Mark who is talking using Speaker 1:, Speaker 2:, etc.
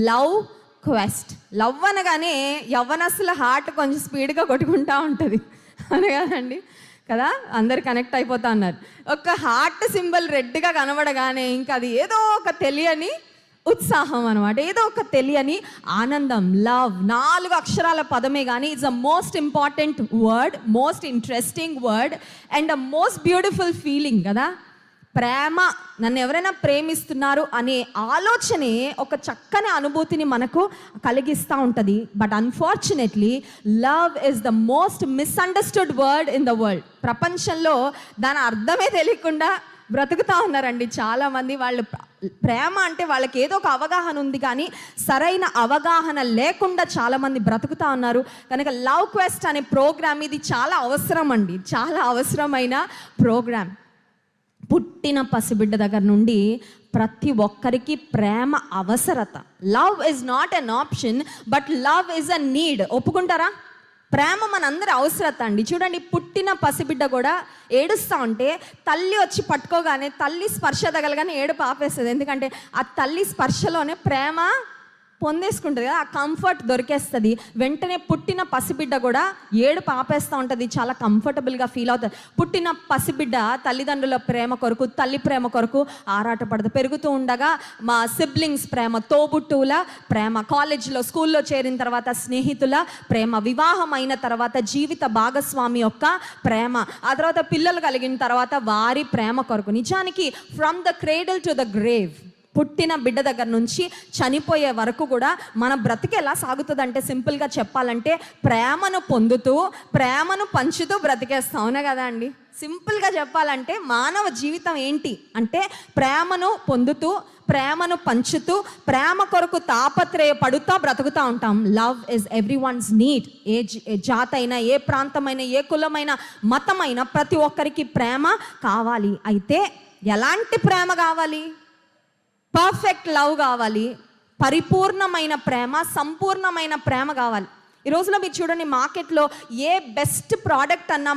Speaker 1: Love quest. Love అనగానే యవ్వనస్తుల heart కొంచెం స్పీడ్గా కొట్టుకుంటూ ఉంటుంది అనే కదండి కదా, అందరు కనెక్ట్ అయిపోతా ఉన్నారు. ఒక హార్ట్ సింబల్ రెడ్గా కనబడగానే ఇంకా అది ఏదో ఒక తెలియని ఉత్సాహం అనమాట, ఏదో ఒక తెలియని ఆనందం. లవ్ 4 అక్షరాల పదమే కానీ it's the most important word, most interesting word and the most beautiful feeling కదా. ప్రేమ, నన్ను ఎవరైనా ప్రేమిస్తున్నారు అనే ఆలోచనే ఒక చక్కని అనుభూతిని మనకు కలిగిస్తూ ఉంటుంది. But unfortunately love is the most misunderstood word in the world. ప్రపంచంలో దాని అర్థమే తెలియకుండా బ్రతుకుతూ ఉన్నారండి చాలామంది. వాళ్ళు ప్రేమ అంటే వాళ్ళకి ఏదో ఒక అవగాహన ఉంది కానీ సరైన అవగాహన లేకుండా చాలామంది బ్రతుకుతూ ఉన్నారు. కనుక లవ్ క్వెస్ట్ అనే ప్రోగ్రామ్ ఇది చాలా అవసరం అండి, చాలా అవసరమైన ప్రోగ్రామ్. పుట్టిన పసిబిడ్డ దగ్గర నుండి ప్రతి ఒక్కరికి ప్రేమ అవసరత. Love is not an option but love is a need. ఒప్పుకుంటారా? ప్రేమ మనందరి అవసరత అండి. చూడండి, పుట్టిన పసిబిడ్డ కూడా ఏడుస్తూ ఉంటే తల్లి వచ్చి పట్టుకోగానే, తల్లి స్పర్శ తగలగానే ఏడుపు ఆపేస్తుంది. ఎందుకంటే ఆ తల్లి స్పర్శలోనే ప్రేమ పొందేసుకుంటుంది కదా, ఆ కంఫర్ట్ దొరికేస్తుంది. వెంటనే పుట్టిన పసిబిడ్డ కూడా ఏడుపు ఆపేస్తూ ఉంటుంది, చాలా కంఫర్టబుల్గా ఫీల్ అవుతుంది. పుట్టిన పసిబిడ్డ తల్లిదండ్రుల ప్రేమ కొరకు, తల్లి ప్రేమ కొరకు ఆరాటపడుతుంది. పెరుగుతూ ఉండగా మా సిబ్లింగ్స్ ప్రేమ, తోబుట్టువుల ప్రేమ, కాలేజీలో స్కూల్లో చేరిన తర్వాత స్నేహితుల ప్రేమ, వివాహం అయిన తర్వాత జీవిత భాగస్వామి యొక్క ప్రేమ, ఆ తర్వాత పిల్లలు కలిగిన తర్వాత వారి ప్రేమ కొరకు. నిజానికి from the cradle to the grave, పుట్టిన బిడ్డ దగ్గర నుంచి చనిపోయే వరకు కూడా మన బ్రతికి ఎలా సాగుతుందంటే, సింపుల్గా చెప్పాలంటే ప్రేమను పొందుతూ ప్రేమను పంచుతూ బ్రతికేస్తాం. అవునా కదా అండి? సింపుల్గా చెప్పాలంటే మానవ జీవితం ఏంటి అంటే ప్రేమను పొందుతూ ప్రేమను పంచుతూ ప్రేమ కొరకు తాపత్రయపడుతూ బ్రతుకుతూ ఉంటాం. Love is everyone's need. ఏ జాతైనా, ఏ ప్రాంతమైనా, ఏ కులమైన, మతమైనా ప్రతి ఒక్కరికి ప్రేమ కావాలి. అయితే ఎలాంటి ప్రేమ కావాలి? పర్ఫెక్ట్ లవ్ కావాలి, పరిపూర్ణమైన ప్రేమ, సంపూర్ణమైన ప్రేమ కావాలి. ఈ రోజులో మీరు చూడండి, మార్కెట్లో ఏ బెస్ట్ ప్రోడక్ట్ అన్నా